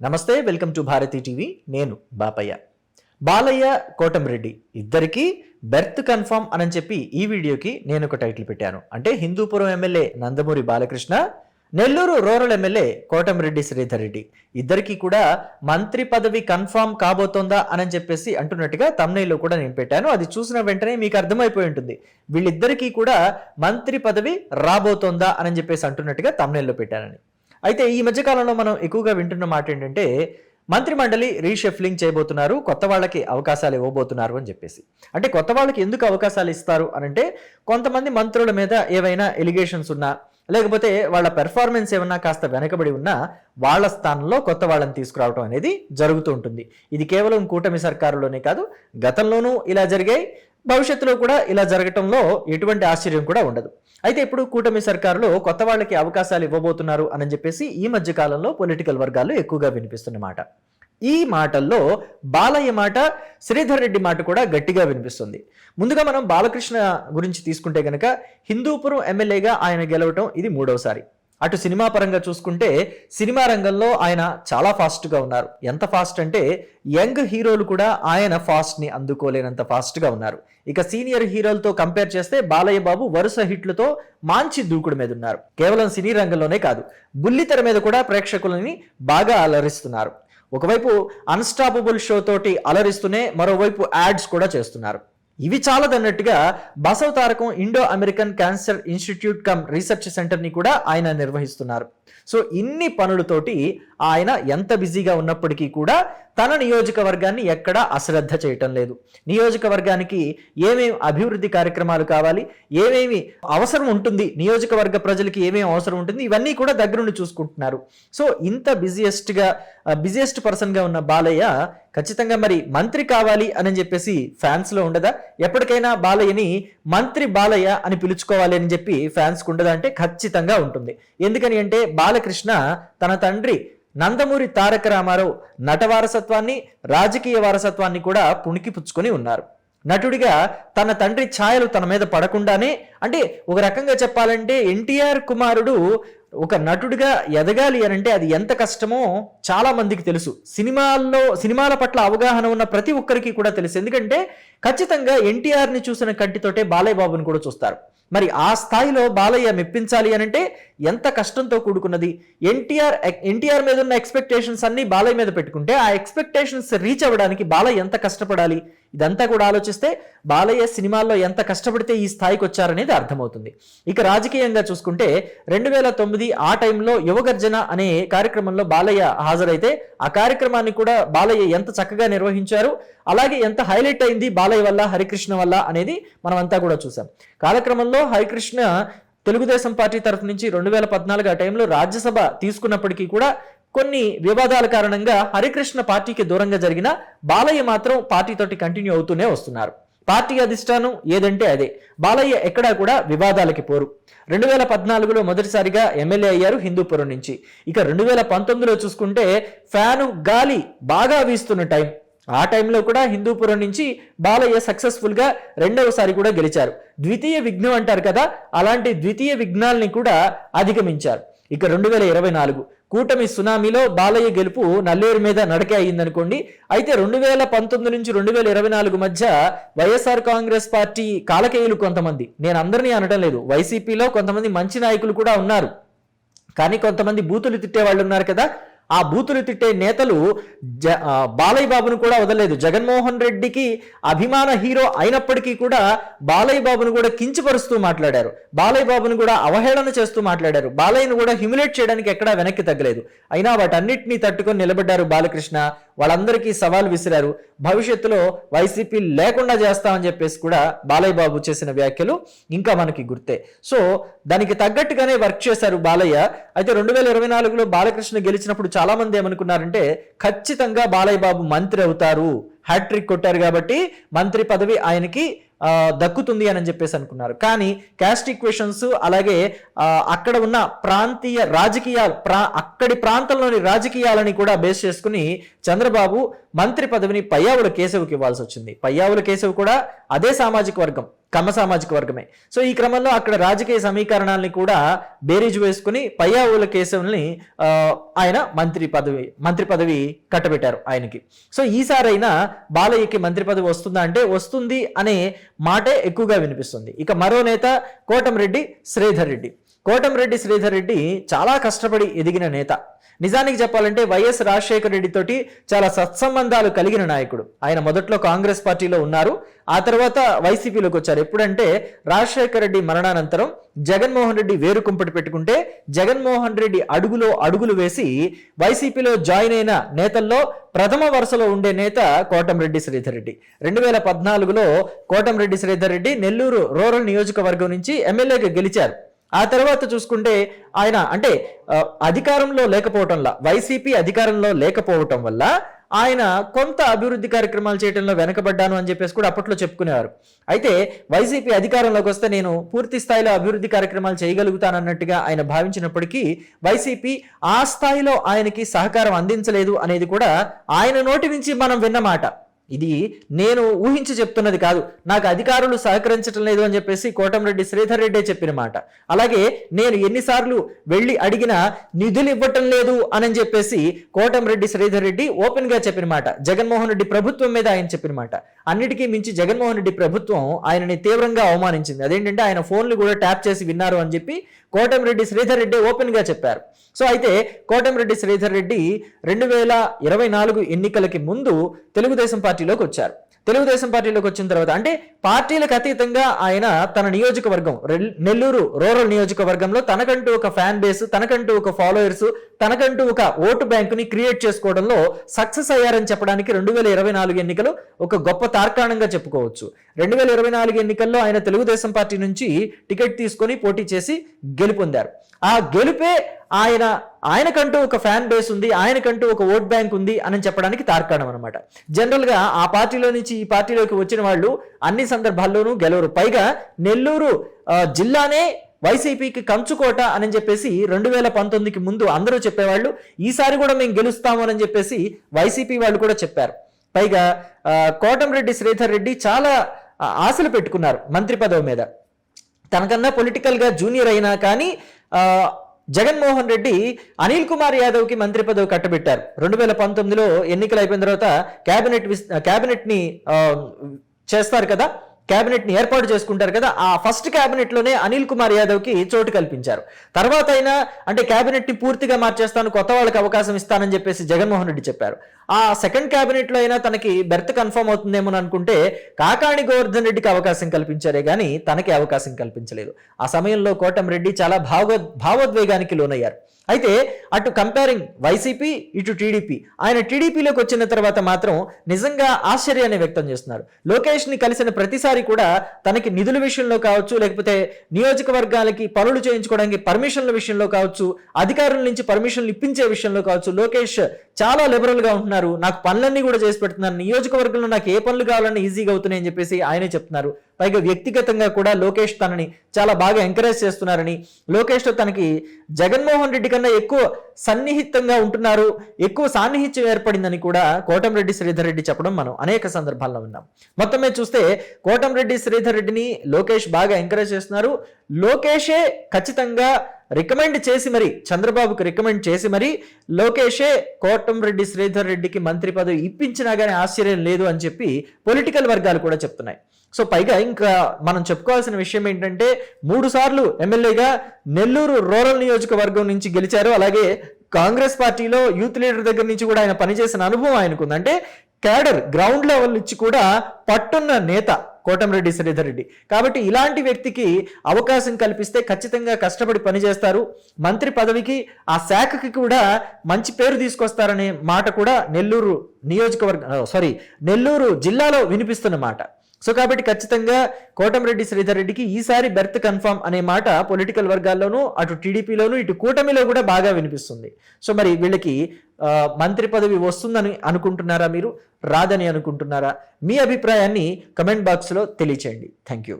నమస్తే, welcome to Bharati TV. నేను బాపయ్య. బాలయ్య, కోటమిరెడ్డి ఇద్దరికి బెర్త్ కన్ఫర్మ్ అని చెప్పి ఈ వీడియోకి నేను ఒక టైటిల్ పెట్టాను. అంటే Hindupur MLA Nandamuri Balakrishna, Nellore rural MLA Kotamreddy Sridhar Reddy ఇద్దరికి కూడా మంత్రి పదవి కన్ఫర్మ్ కాబోతోందా అని చెప్పేసి అంటున్నట్టుగా తమ్నైల్లో కూడా నేను పెట్టాను. అది చూసిన వెంటనే మీకు అర్థమైపోయి ఉంటుంది వీళ్ళిద్దరికీ కూడా మంత్రి పదవి రాబోతోందా అని చెప్పేసి అంటున్నట్టుగా తమ్నైల్లో పెట్టానని. అయితే ఈ మధ్యకాలంలో మనం ఎక్కువగా వింటున్న మాట ఏంటంటే మంత్రి మండలి రీషెఫ్లింగ్ చేయబోతున్నారు, కొత్త వాళ్ళకి అవకాశాలు ఇవ్వబోతున్నారు అని చెప్పేసి. అంటే కొత్త వాళ్ళకి ఎందుకు అవకాశాలు ఇస్తారు అనంటే కొంతమంది మంత్రుల మీద ఏవైనా ఎలిగేషన్స్ ఉన్నా, లేకపోతే వాళ్ళ పెర్ఫార్మెన్స్ ఏమన్నా కాస్త వెనకబడి ఉన్నా వాళ్ళ స్థానంలో కొత్త వాళ్ళని తీసుకురావడం అనేది జరుగుతూ ఉంటుంది. ఇది కేవలం కూటమి సర్కారులోనే కాదు, గతంలోనూ ఇలా జరిగాయి, భవిష్యత్తులో కూడా ఇలా జరగటంలో ఎటువంటి ఆశ్చర్యం కూడా ఉండదు. అయితే ఇప్పుడు కూటమి సర్కారులో కొత్త వాళ్ళకి అవకాశాలు ఇవ్వబోతున్నారు అని చెప్పేసి ఈ మధ్య కాలంలో పొలిటికల్ వర్గాల్లో ఎక్కువగా వినిపిస్తున్న మాట. ఈ మాటల్లో బాలయ్య మాట, శ్రీధర్ రెడ్డి మాట కూడా గట్టిగా వినిపిస్తుంది. ముందుగా మనం బాలకృష్ణ గురించి తీసుకుంటే గనక హిందూపురం ఎమ్మెల్యేగా ఆయన గెలవటం ఇది మూడవసారి. అటు సినిమా పరంగా చూసుకుంటే సినిమా రంగంలో ఆయన చాలా ఫాస్ట్గా ఉన్నారు. ఎంత ఫాస్ట్ అంటే యంగ్ హీరోలు కూడా ఆయన ఫాస్ట్ని అందుకోలేనంత ఫాస్ట్గా ఉన్నారు. ఇక సీనియర్ హీరోలతో కంపేర్ చేస్తే బాలయ్య బాబు వరుస హిట్లతో మంచి దూకుడు మీద ఉన్నారు. కేవలం సినీ రంగంలోనే కాదు, బుల్లితెర మీద కూడా ప్రేక్షకులని బాగా అలరిస్తున్నారు. ఒకవైపు అన్స్టాపబుల్ షో తోటి అలరిస్తూనే మరోవైపు యాడ్స్ కూడా చేస్తున్నారు. ఇవి చాలదన్నట్టుగా Basavatarakam Indo American cancer institute cum research సెంటర్ని కూడా ఆయన నిర్వహిస్తున్నారు. సో ఇన్ని పనులతోటి ఆయన ఎంత బిజీగా ఉన్నప్పటికీ కూడా తన నియోజకవర్గాన్ని ఎక్కడా అశ్రద్ధ చేయటం లేదు. నియోజకవర్గానికి ఏమేమి అభివృద్ధి కార్యక్రమాలు కావాలి, ఏమేమి అవసరం ఉంటుంది, నియోజకవర్గ ప్రజలకి ఏమేమి అవసరం ఉంటుంది, ఇవన్నీ కూడా దగ్గరుండి చూసుకుంటున్నారు. సో ఇంత బిజియెస్ట్ పర్సన్గా ఉన్న బాలయ్య ఖచ్చితంగా మరి మంత్రి కావాలి అని చెప్పేసి ఫ్యాన్స్లో ఉండదా? ఎప్పటికైనా బాలయ్యని మంత్రి బాలయ్య అని పిలుచుకోవాలి అని చెప్పి ఫ్యాన్స్కి ఉండదా అంటే ఖచ్చితంగా ఉంటుంది. ఎందుకని అంటే బాలకృష్ణ తన తండ్రి నందమూరి తారక రామారావు నట వారసత్వాన్ని, రాజకీయ వారసత్వాన్ని కూడా పుణికిపుచ్చుకొని ఉన్నారు. నటుడిగా తన తండ్రి ఛాయలు తన మీద పడకుండానే, అంటే ఒక రకంగా చెప్పాలంటే ఎన్టీఆర్ కుమారుడు ఒక నటుడిగా ఎదగాలి అని అంటే అది ఎంత కష్టమో చాలా మందికి తెలుసు. సినిమాల పట్ల అవగాహన ఉన్న ప్రతి ఒక్కరికి కూడా తెలుసు. ఎందుకంటే ఖచ్చితంగా ఎన్టీఆర్ని చూసిన కంటితోటే బాలయ్య బాబుని కూడా చూస్తారు. మరి ఆ స్థాయిలో బాలయ్య మెప్పించాలి అని అంటే ఎంత కష్టంతో కూడుకున్నది. ఎన్టీఆర్ మీద ఉన్న ఎక్స్పెక్టేషన్స్ అన్ని బాలయ్య మీద పెట్టుకుంటే ఆ ఎక్స్పెక్టేషన్స్ రీచ్ అవ్వడానికి బాలయ్య ఎంత కష్టపడాలి, ఇదంతా కూడా ఆలోచిస్తే బాలయ్య సినిమాల్లో ఎంత కష్టపడితే ఈ స్థాయికి వచ్చారనేది అర్థమవుతుంది. ఇక రాజకీయంగా చూసుకుంటే 2009 ఆ టైంలో యువగర్జన అనే కార్యక్రమంలో బాలయ్య హాజరైతే ఆ కార్యక్రమాన్ని కూడా బాలయ్య ఎంత చక్కగా నిర్వహించారు, అలాగే ఎంత హైలైట్ అయింది బాలయ్య వల్ల, హరికృష్ణ వల్ల అనేది మనమంతా కూడా చూసాం. కాలక్రమంలో హరికృష్ణ తెలుగుదేశం పార్టీ తరఫు నుంచి 2014 ఆ టైంలో రాజ్యసభ తీసుకున్నప్పటికీ కూడా కొన్ని వివాదాల కారణంగా హరికృష్ణ పార్టీకి దూరంగా జరిగిన బాలయ్య మాత్రం పార్టీతోటి కంటిన్యూ అవుతూనే వస్తున్నారు. పార్టీ అధిష్టానం ఏదంటే అదే. బాలయ్య ఎక్కడా కూడా వివాదాలకి పోరు. 2014లో మొదటిసారిగా ఎమ్మెల్యే అయ్యారు హిందూపురం నుంచి. ఇక 2019లో చూసుకుంటే ఫ్యాను గాలి బాగా వీస్తున్న టైం. ఆ టైంలో కూడా హిందూపురం నుంచి బాలయ్య సక్సెస్ఫుల్గా రెండవసారి కూడా గెలిచారు. ద్వితీయ విఘ్నం అంటారు కదా, అలాంటి ద్వితీయ విఘ్నాల్ని కూడా అధిగమించారు. ఇక 2024 కూటమి సునామీలో బాలయ్య గెలుపు నల్లేరు మీద నడకే అయ్యిందనుకోండి. అయితే 2019 నుంచి 2024 మధ్య వైఎస్ఆర్ కాంగ్రెస్ పార్టీ కాలకేయులు కొంతమంది, నేను అందరినీ అనటం లేదు, వైసీపీలో కొంతమంది మంచి నాయకులు కూడా ఉన్నారు, కానీ కొంతమంది బూతులు తిట్టే వాళ్ళు ఉన్నారు కదా, ఆ బూతులు తిట్టే నేతలు బాలయ్య బాబును కూడా వదలలేదు. జగన్మోహన్ రెడ్డికి అభిమాన హీరో అయినప్పటికీ కూడా బాలయ్య బాబును కూడా కించపరుస్తూ మాట్లాడారు, బాలయ్య బాబును కూడా అవహేళన చేస్తూ మాట్లాడారు, బాలయ్యను కూడా హ్యూమిలేట్ చేయడానికి ఎక్కడా వెనక్కి తగ్గలేదు. అయినా వాటన్నిటినీ తట్టుకొని నిలబడ్డారు బాలకృష్ణ. వాళ్ళందరికీ సవాల్ విసిరారు. భవిష్యత్తులో వైసీపీ లేకుండా చేస్తామని చెప్పేసి కూడా బాలయ్య బాబు చేసిన వ్యాఖ్యలు ఇంకా మనకి గుర్తే. సో దానికి తగ్గట్టుగానే వర్క్ చేశారు బాలయ్య. అయితే 2024లో బాలకృష్ణ గెలిచినప్పుడు చాలా మంది ఏమనుకున్నారంటే ఖచ్చితంగా బాలయ్య బాబు మంత్రి అవుతారు, హ్యాట్రిక్ కొట్టారు కాబట్టి మంత్రి పదవి ఆయనకి దక్కుతుంది అని చెప్పేసి అనుకున్నారు. కానీ క్యాస్ట్ ఈక్వేషన్స్ అలాగే అక్కడ ఉన్న ప్రాంతీయ రాజకీయాలు అక్కడి ప్రాంతంలోని రాజకీయాలని కూడా బేస్ చేసుకుని చంద్రబాబు మంత్రి పదవిని పయ్యావుల కేశవ్కి ఇవ్వాల్సి వచ్చింది. పయ్యావుల కేశవ్ కూడా అదే సామాజిక వర్గం, కమ్మ సామాజిక వర్గమే. సో ఈ క్రమంలో అక్కడ రాజకీయ సమీకరణాలని కూడా బేరీజు వేసుకుని పయ్యావుల కేశవ్ని ఆయన మంత్రి పదవి కట్టబెట్టారు ఆయనకి. సో ఈసారైనా బాలయ్యకి మంత్రి పదవి వస్తుందా అంటే వస్తుంది అనే మాటే ఎక్కువగా వినిపిస్తుంది. ఇక మరో నేత కోటంరెడ్డి శ్రీధర్ రెడ్డి చాలా కష్టపడి ఎదిగిన నేత. నిజానికి చెప్పాలంటే వైఎస్ రాజశేఖర రెడ్డి తోటి చాలా సత్సంబంధాలు కలిగిన నాయకుడు. ఆయన మొదట్లో కాంగ్రెస్ పార్టీలో ఉన్నారు, ఆ తర్వాత వైసీపీలోకి వచ్చారు. ఎప్పుడంటే రాజశేఖర రెడ్డి మరణానంతరం జగన్మోహన్ రెడ్డి వేరు కుంపటి పెట్టుకుంటే జగన్మోహన్ రెడ్డి అడుగులు వేసి వైసీపీలో జాయిన్ అయిన నేతల్లో ప్రథమ వరుసలో ఉండే నేత కోటంరెడ్డి శ్రీధర్ రెడ్డి. 2014లో కోటంరెడ్డి శ్రీధర్ రెడ్డి నెల్లూరు రూరల్ నియోజకవర్గం నుంచి ఎమ్మెల్యేగా గెలిచారు. ఆ తర్వాత చూసుకుంటే ఆయన అంటే అధికారంలో లేకపోవటంలా, వైసీపీ అధికారంలో లేకపోవటం వల్ల ఆయన కొంత అభివృద్ధి కార్యక్రమాలు చేయడంలో వెనకబడ్డాను అని చెప్పేసి కూడా అప్పట్లో చెప్పుకునేవారు. అయితే వైసీపీ అధికారంలోకి వస్తే నేను పూర్తి స్థాయిలో అభివృద్ధి కార్యక్రమాలు చేయగలుగుతానన్నట్టుగా ఆయన భావించినప్పటికీ వైసీపీ ఆ స్థాయిలో ఆయనకి సహకారం అందించలేదు అనేది కూడా ఆయన నోటి నుంచి మనం విన్నమాట. ఇది నేను ఊహించి చెప్తున్నది కాదు, నాకు అధికారులు సహకరించడం లేదు అని చెప్పేసి కోటంరెడ్డి శ్రీధర్ రెడ్డి చెప్పిన మాట. అలాగే నేను ఎన్నిసార్లు వెళ్ళి అడిగినా నిధులు ఇవ్వటం లేదు అని చెప్పేసి కోటంరెడ్డి శ్రీధర్ రెడ్డి ఓపెన్ గా చెప్పిన మాట. జగన్మోహన్ రెడ్డి ప్రభుత్వం మీద ఆయన చెప్పిన మాట. అన్నిటికీ మించి జగన్మోహన్ రెడ్డి ప్రభుత్వం ఆయనని తీవ్రంగా అవమానించింది. అదేంటంటే ఆయన ఫోన్లు కూడా ట్యాప్ చేసి విన్నారు అని చెప్పి కోటంరెడ్డి శ్రీధర్ రెడ్డి ఓపెన్ గా చెప్పారు. సో అయితే కోటంరెడ్డి శ్రీధర్ రెడ్డి 2024 ఎన్నికలకి ముందు తెలుగుదేశం పార్టీలోకి వచ్చారు. తెలుగుదేశం పార్టీలోకి వచ్చిన తర్వాత అంటే పార్టీలకు అతీతంగా ఆయన తన నియోజకవర్గం నెల్లూరు రూరల్ నియోజకవర్గంలో తనకంటూ ఒక ఫ్యాన్ బేస్, తనకంటూ ఒక ఫాలోయర్స్, తనకంటూ ఒక ఓటు బ్యాంకుని క్రియేట్ చేసుకోవడంలో సక్సెస్ అయ్యారని చెప్పడానికి 2024 ఎన్నికలు ఒక గొప్ప తార్కాణంగా చెప్పుకోవచ్చు. 2024 ఎన్నికల్లో ఆయన తెలుగుదేశం పార్టీ నుంచి టికెట్ తీసుకొని పోటీ చేసి గెలుపొందారు. ఆ గెలుపే ఆయనకంటూ ఒక ఫ్యాన్ బేస్ ఉంది, ఆయనకంటూ ఒక ఓట్ బ్యాంక్ ఉంది అని చెప్పడానికి తార్కాణం అనమాట. జనరల్ గా ఆ పార్టీలో నుంచి ఈ పార్టీలోకి వచ్చిన వాళ్ళు అన్ని సందర్భాల్లోనూ గెలవరు. పైగా నెల్లూరు జిల్లానే వైసీపీకి కంచుకోట అని చెప్పేసి 2019కి ముందు అందరూ చెప్పేవాళ్ళు. ఈసారి కూడా మేము గెలుస్తాము అని చెప్పేసి వైసీపీ వాళ్ళు కూడా చెప్పారు. పైగా కోటంరెడ్డి శ్రీధర్ రెడ్డి చాలా ఆశలు పెట్టుకున్నారు మంత్రి పదవి మీద. తనకన్నా పొలిటికల్ గా జూనియర్ అయినా కానీ జగన్మోహన్ రెడ్డి అనిల్ కుమార్ యాదవ్ కి మంత్రి పదవి కట్టబెట్టారు. 2019లో ఎన్నికలు అయిపోయిన తర్వాత క్యాబినెట్ ని చేస్తారు కదా, క్యాబినెట్ ని ఏర్పాటు చేసుకుంటారు కదా, ఆ ఫస్ట్ క్యాబినెట్ లోనే అనిల్ కుమార్ యాదవ్ కి చోటు కల్పించారు. తర్వాత అయినా అంటే క్యాబినెట్ ని పూర్తిగా మార్చేస్తాను, కొత్త వాళ్ళకి అవకాశం ఇస్తానని చెప్పేసి జగన్మోహన్ రెడ్డి చెప్పారు. ఆ సెకండ్ క్యాబినెట్ లో అయినా తనకి బెర్త్ కన్ఫర్మ్ అవుతుందేమో అనుకుంటే కాకాణి గోవర్ధన్ రెడ్డికి అవకాశం కల్పించారే గానీ తనకి అవకాశం కల్పించలేదు. ఆ సమయంలో కోటంరెడ్డి చాలా భావోద్వేగానికి లోనయ్యారు. అయితే అటు కంపేరింగ్ వైసీపీ ఇటు టీడీపీ, ఆయన టీడీపీలోకి వచ్చిన తర్వాత మాత్రం నిజంగా ఆశ్చర్యాన్ని వ్యక్తం చేస్తున్నారు. లోకేష్ ని కలిసిన ప్రతిసారి కూడా తనకి నిధుల విషయంలో కావచ్చు, లేకపోతే నియోజకవర్గాలకి పనులు చేయించుకోవడానికి పర్మిషన్ల విషయంలో కావచ్చు, అధికారుల నుంచి పర్మిషన్లు ఇప్పించే విషయంలో కావచ్చు, లోకేష్ చాలా లిబరల్ గా ఉంటున్నారు, నాకు పనులన్నీ కూడా చేసి పెడుతున్నారు, నియోజకవర్గంలో నాకు ఏ పనులు కావాలన్నా ఈజీగా అవుతున్నాయని చెప్పేసి ఆయనే చెప్తున్నారు. పైగా వ్యక్తిగతంగా కూడా లోకేష్ తనని చాలా బాగా ఎంకరేజ్ చేస్తున్నారని, లోకేష్ తో తనకి జగన్మోహన్ రెడ్డి కన్నా ఎక్కువ సన్నిహితంగా ఉంటున్నారు, ఎక్కువ సాన్నిహిత్యం ఏర్పడిందని కూడా కోటంరెడ్డి శ్రీధర్ రెడ్డి చెప్పడం మనం అనేక సందర్భాల్లో విన్నాం. మొత్తం మీద చూస్తే కోటంరెడ్డి శ్రీధర్ రెడ్డిని లోకేష్ బాగా ఎంకరేజ్ చేస్తున్నారు. లోకేషే ఖచ్చితంగా రికమెండ్ చేసి మరి చంద్రబాబుకి రికమెండ్ చేసి మరి లోకేషే కోటంరెడ్డి శ్రీధర్ రెడ్డికి మంత్రి పదవి ఇప్పించినా కానీ ఆశ్చర్యం లేదు అని చెప్పి పొలిటికల్ వర్గాలు కూడా చెప్తున్నాయి. సో పైగా ఇంకా మనం చెప్పుకోవాల్సిన విషయం ఏంటంటే 3 సార్లు ఎమ్మెల్యేగా నెల్లూరు రూరల్ నియోజకవర్గం నుంచి గెలిచారు. అలాగే కాంగ్రెస్ పార్టీలో యూత్ లీడర్ దగ్గర నుంచి కూడా ఆయన పనిచేసిన అనుభవం ఆయనకుంది. అంటే క్యాడర్ గ్రౌండ్ లెవెల్ నుంచి కూడా పట్టున్న నేత కోటంరెడ్డి శ్రీధర్ రెడ్డి. కాబట్టి ఇలాంటి వ్యక్తికి అవకాశం కల్పిస్తే ఖచ్చితంగా కష్టపడి పనిచేస్తారు, మంత్రి పదవికి ఆ శాఖకి కూడా మంచి పేరు తీసుకొస్తారనే మాట కూడా నెల్లూరు జిల్లాలో వినిపిస్తున్న మాట. సో కాబట్టి ఖచ్చితంగా కోటమిరెడ్డి శ్రీధర్ రెడ్డికి ఈసారి బెర్త్ కన్ఫర్మ్ అనే మాట పొలిటికల్ వర్గాల్లోనూ, అటు టీడీపీలోనూ, ఇటు కూటమిలో కూడా బాగా వినిపిస్తుంది. సో మరి వీళ్ళకి మంత్రి పదవి వస్తుందని అనుకుంటున్నారా, మీరు రాదని అనుకుంటున్నారా? మీ అభిప్రాయాన్ని కమెంట్ బాక్స్లో తెలియచేయండి. Thank you.